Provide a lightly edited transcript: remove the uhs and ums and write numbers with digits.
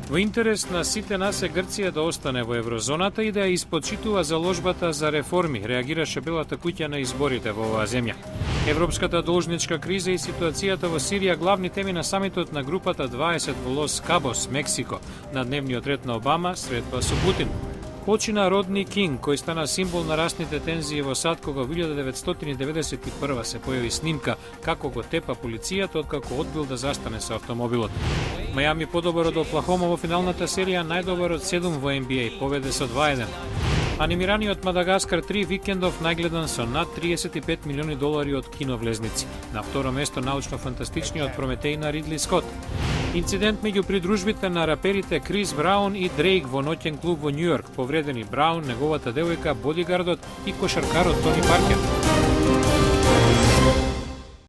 Во интерес на сите нас е Грција да остане во еврозоната и да ја испочитува заложбата за реформи, реагираше Белата куќа на изборите во оваа земја. Европската должничка криза и ситуацијата во Сирија главни теми на самитот на групата 20 во Лос Кабос, Мексико, на дневниот ред на Обама, средба со Путин. Почина Родни Кинг, кој стана символ на расните тензии во САД кога во 1991 се појави снимка како го тепа полицијата откако одбил да застане со автомобилот. Мајами подобар од Оклахома во финалната серија, најдобар од 7 во NBA, победе со 2-1. Анимираниот Мадагаскар 3 викендов најгледан со над 35 милиони долари од киновлезници. На второ место научно-фантастичниот Прометеј на Ридли Скот. Инцидент меѓу придружбите на раперите Крис Браун и Дрейк во ноќен клуб во Њујорк, повредени Браун, неговата девојка, бодигардот и кошаркарот Тони Паркер.